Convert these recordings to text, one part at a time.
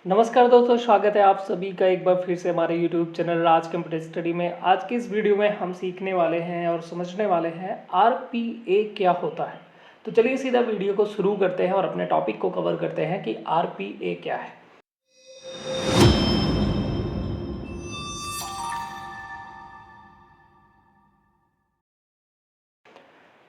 नमस्कार दोस्तों, स्वागत है आप सभी का एक बार फिर से हमारे YouTube चैनल राज कंप्यूटर स्टडी में। आज की इस वीडियो में हम सीखने वाले हैं और समझने वाले हैं RPA क्या होता है। तो चलिए सीधा वीडियो को शुरू करते हैं और अपने टॉपिक को कवर करते हैं कि RPA क्या है।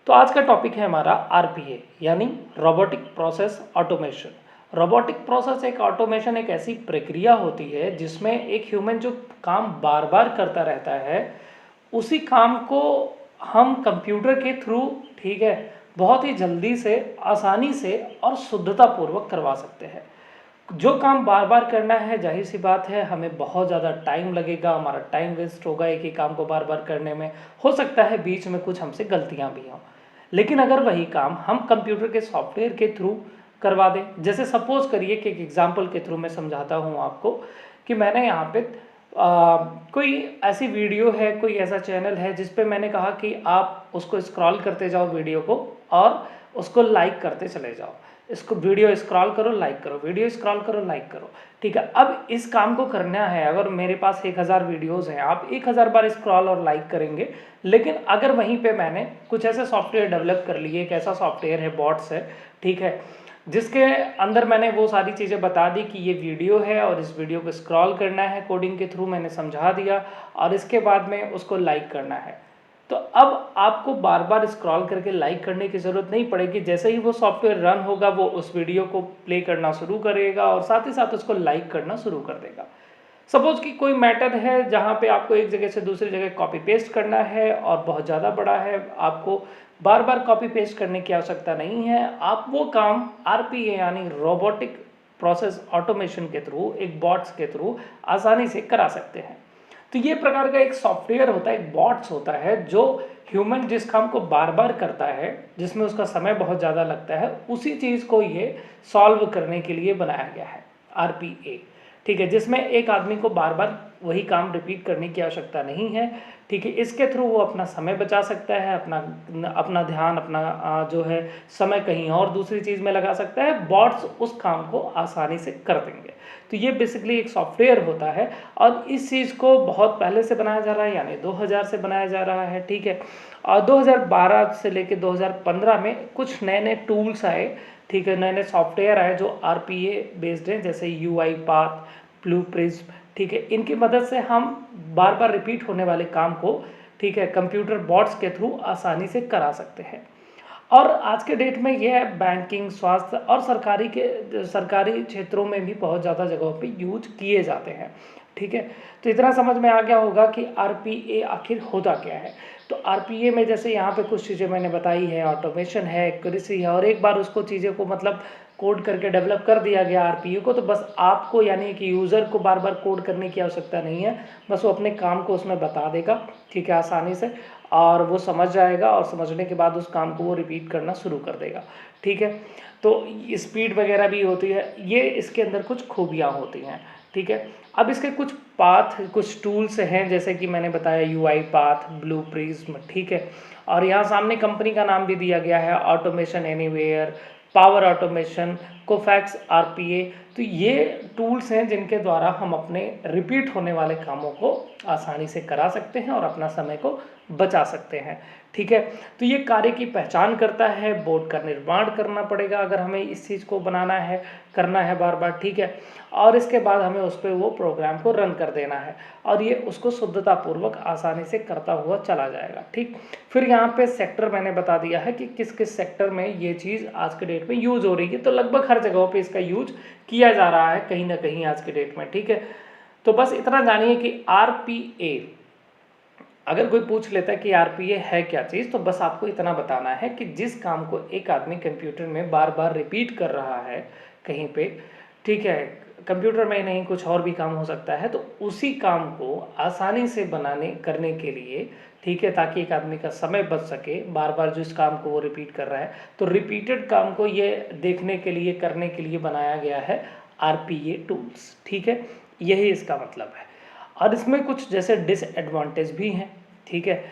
तो आज का टॉपिक है हमारा RPA यानी robotic process automation. Robotic process एक ऑटोमेशन एक ऐसी प्रक्रिया होती है जिसमें एक ह्यूमन जो काम बार बार करता रहता है उसी काम को हम कंप्यूटर के थ्रू, ठीक है, बहुत ही जल्दी से, आसानी से और शुद्धता पूर्वक करवा सकते हैं। जो काम बार बार करना है, जाहिर सी बात है हमें बहुत ज़्यादा टाइम लगेगा, हमारा टाइम वेस्ट होगा एक ही काम को बार बार करने में। हो सकता है बीच में कुछ हमसे गलतियां भी हों, लेकिन अगर वही काम हम कंप्यूटर के सॉफ्टवेयर के थ्रू करवा दें, जैसे सपोज करिए कि एक एग्जांपल के थ्रू मैं समझाता हूं आपको कि मैंने यहाँ पे कोई ऐसी वीडियो है, कोई ऐसा चैनल है जिस पे मैंने कहा कि आप उसको स्क्रॉल करते जाओ वीडियो को और उसको लाइक करते चले जाओ। इसको वीडियो स्क्रॉल करो, लाइक करो, वीडियो स्क्रॉल करो, लाइक करो, ठीक है। अब इस काम को करना है, अगर मेरे पास 1000 वीडियोस हैं, आप 1000 बार स्क्रॉल और लाइक करेंगे। लेकिन अगर वहीं पे मैंने कुछ ऐसे सॉफ्टवेयर डेवलप कर लिए, एक ऐसा सॉफ्टवेयर है, बॉट्स है, ठीक है, जिसके अंदर मैंने वो सारी चीज़ें बता दी कि ये वीडियो है और इस वीडियो को स्क्रॉल करना है, कोडिंग के थ्रू मैंने समझा दिया और इसके बाद में उसको लाइक करना है। तो अब आपको बार बार स्क्रॉल करके लाइक करने की ज़रूरत नहीं पड़ेगी। जैसे ही वो सॉफ्टवेयर रन होगा वो उस वीडियो को प्ले करना शुरू करेगा और साथ ही साथ उसको लाइक करना शुरू कर देगा। सपोज कि कोई मैटर है जहाँ पे आपको एक जगह से दूसरी जगह कॉपी पेस्ट करना है और बहुत ज़्यादा बड़ा है, आपको बार बार कॉपी पेस्ट करने की आवश्यकता नहीं है। आप वो काम RPA यानी रोबोटिक प्रोसेस ऑटोमेशन के थ्रू, एक बॉट्स के थ्रू आसानी से करा सकते हैं। तो ये प्रकार का एक सॉफ्टवेयर होता है, एक बॉट्स होता है जो ह्यूमन जिस काम को बार बार करता है, जिसमें उसका समय बहुत ज़्यादा लगता है, उसी चीज़ को ये सॉल्व करने के लिए बनाया गया है RPA, ठीक है, जिसमें एक आदमी को बार बार वही काम रिपीट करने की आवश्यकता नहीं है, ठीक है। इसके थ्रू वो अपना समय बचा सकता है, अपना ध्यान, अपना जो है समय कहीं और दूसरी चीज़ में लगा सकता है। बॉट्स उस काम को आसानी से कर देंगे। तो ये बेसिकली एक सॉफ्टवेयर होता है और इस चीज़ को बहुत पहले से बनाया जा रहा है, यानी 2000 से बनाया जा रहा है, ठीक है। और 2012 से लेकर 2015 में कुछ नए नए टूल्स आए, ठीक है, नए नए सॉफ्टवेयर आए जो RPA बेस्ड हैं, जैसे UiPath, ब्लू प्रिज्म, ठीक है। इनकी मदद से हम बार बार रिपीट होने वाले काम को, ठीक है, कंप्यूटर बॉट्स के थ्रू आसानी से करा सकते हैं। और आज के डेट में यह बैंकिंग, स्वास्थ्य और सरकारी क्षेत्रों में भी बहुत ज़्यादा जगहों पे यूज किए जाते हैं, ठीक है। तो इतना समझ में आ गया होगा कि RPA आखिर होता क्या है। तो RPA में जैसे यहाँ पे कुछ चीज़ें मैंने बताई है, ऑटोमेशन है, एक्यूरेसी है, और एक बार उसको चीज़ें को मतलब कोड करके डेवलप कर दिया गया RPA को, तो बस आपको यानी कि यूज़र को बार बार कोड करने की आवश्यकता नहीं है। बस वो अपने काम को उसमें बता देगा, ठीक है, आसानी से, और वो समझ जाएगा और समझने के बाद उस काम को वो रिपीट करना शुरू कर देगा, ठीक है। तो स्पीड वगैरह भी होती है, ये इसके अंदर कुछ खूबियाँ होती हैं, ठीक है। अब इसके कुछ पाथ, कुछ टूल्स हैं, जैसे कि मैंने बताया UiPath, ब्लू प्रिज्म, ठीक है। और यहाँ सामने कंपनी का नाम भी दिया गया है, automation anywhere, power automation, Kofax RPA। तो ये टूल्स हैं जिनके द्वारा हम अपने रिपीट होने वाले कामों को आसानी से करा सकते हैं और अपना समय को बचा सकते हैं, ठीक है। तो ये कार्य की पहचान करता है, बोर्ड का निर्माण करना पड़ेगा अगर हमें इस चीज़ को बनाना है, करना है बार बार, ठीक है। और इसके बाद हमें उस पर वो प्रोग्राम को रन कर देना है और ये उसको शुद्धतापूर्वक आसानी से करता हुआ चला जाएगा, ठीक। फिर यहाँ पे सेक्टर मैंने बता दिया है कि किस किस सेक्टर में ये चीज़ आज के डेट में यूज हो रही है। तो लगभग हर जगहों पे इसका यूज किया जा रहा है कहीं ना कहीं आज के डेट में, ठीक है। तो बस इतना जानिए कि RPA, अगर कोई पूछ लेता है कि RPA है क्या चीज़, तो बस आपको इतना बताना है कि जिस काम को एक आदमी कंप्यूटर में बार बार रिपीट कर रहा है कहीं पे, ठीक है, कंप्यूटर में नहीं कुछ और भी काम हो सकता है, तो उसी काम को आसानी से करने के लिए, ठीक है, ताकि एक आदमी का समय बच सके, बार बार जो इस काम को वो रिपीट कर रहा है, तो रिपीटेड काम को ये देखने के लिए, करने के लिए बनाया गया है RPA टूल्स, ठीक है। यही इसका मतलब है। और इसमें कुछ जैसे डिसएडवांटेज भी हैं, ठीक है।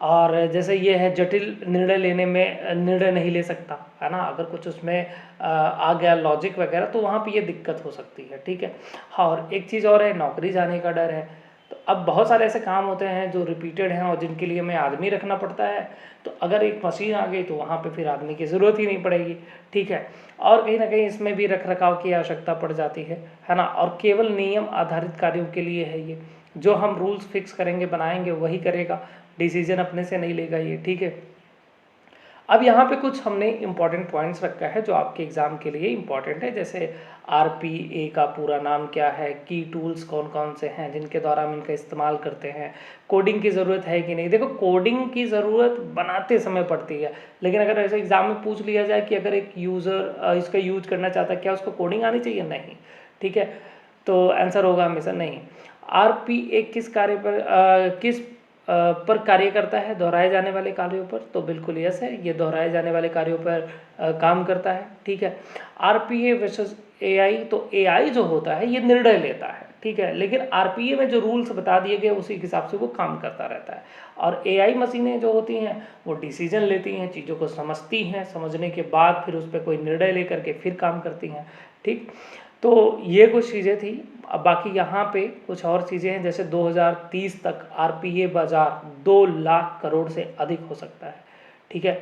और जैसे ये है जटिल निर्णय लेने में निर्णय नहीं ले सकता, है ना, अगर कुछ उसमें आ गया लॉजिक वगैरह तो वहाँ पे ये दिक्कत हो सकती है, ठीक है। हाँ, और एक चीज़ और है, नौकरी जाने का डर है। तो अब बहुत सारे ऐसे काम होते हैं जो रिपीटेड हैं और जिनके लिए हमें आदमी रखना पड़ता है, तो अगर एक मशीन आ गई तो वहाँ पे फिर आदमी की ज़रूरत ही नहीं पड़ेगी, ठीक है। और कहीं ना कहीं इसमें भी रख रखाव की आवश्यकता पड़ जाती है ना, और केवल नियम आधारित कार्यों के लिए है ये, जो हम रूल्स फिक्स करेंगे बनाएंगे वही करेगा, डिसीजन अपने से नहीं लेगा ये, ठीक है। अब यहाँ पे कुछ हमने इंपॉर्टेंट पॉइंट्स रखा है जो आपके एग्जाम के लिए इंपॉर्टेंट है, जैसे आरपीए का पूरा नाम क्या है, की टूल्स कौन कौन से हैं जिनके द्वारा हम इनका इस्तेमाल करते हैं, कोडिंग की ज़रूरत है कि नहीं। देखो, कोडिंग की ज़रूरत बनाते समय पड़ती है, लेकिन अगर ऐसे एग्जाम में पूछ लिया जाए कि अगर एक यूज़र इसका यूज करना चाहता है, क्या उसको कोडिंग आनी चाहिए? नहीं, ठीक है। तो आंसर होगा हमेशा नहीं। आरपीए किस कार्य पर किस पर कार्य करता है? दोहराए जाने वाले कार्यों पर, तो बिल्कुल यस है, ये दोहराए जाने वाले कार्यों पर काम करता है, ठीक है। आरपीए वर्सेस एआई, तो एआई जो होता है ये निर्णय लेता है, ठीक है, लेकिन आरपीए में जो रूल्स बता दिए गए उसी हिसाब से वो काम करता रहता है। और एआई मशीनें जो होती हैं वो डिसीजन लेती हैं, चीज़ों को समझती हैं, समझने के बाद फिर उस पर कोई निर्णय लेकर के फिर काम करती हैं, ठीक। तो ये कुछ चीज़ें थी। अब बाकी यहाँ पे कुछ और चीज़ें हैं, जैसे 2030 तक आरपीए बाजार 2 लाख करोड़ से अधिक हो सकता है, ठीक है।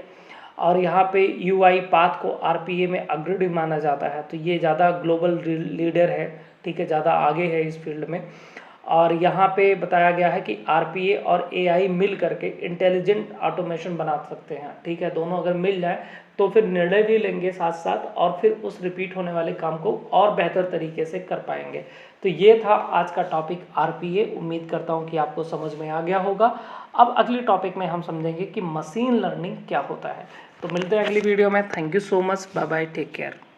और यहाँ पे यूआई पाथ को आरपीए में अग्रणी माना जाता है, तो ये ज़्यादा ग्लोबल लीडर है, ठीक है, ज़्यादा आगे है इस फील्ड में। और यहाँ पे बताया गया है कि आरपीए और एआई मिल करके इंटेलिजेंट ऑटोमेशन बना सकते हैं, ठीक है। दोनों अगर मिल जाए तो फिर निर्णय भी लेंगे साथ साथ, और फिर उस रिपीट होने वाले काम को और बेहतर तरीके से कर पाएंगे। तो ये था आज का टॉपिक आरपीए। उम्मीद करता हूँ कि आपको समझ में आ गया होगा। अब अगली टॉपिक में हम समझेंगे कि मशीन लर्निंग क्या होता है। तो मिलते हैं अगली वीडियो में। Thank you so much, bye bye, take care.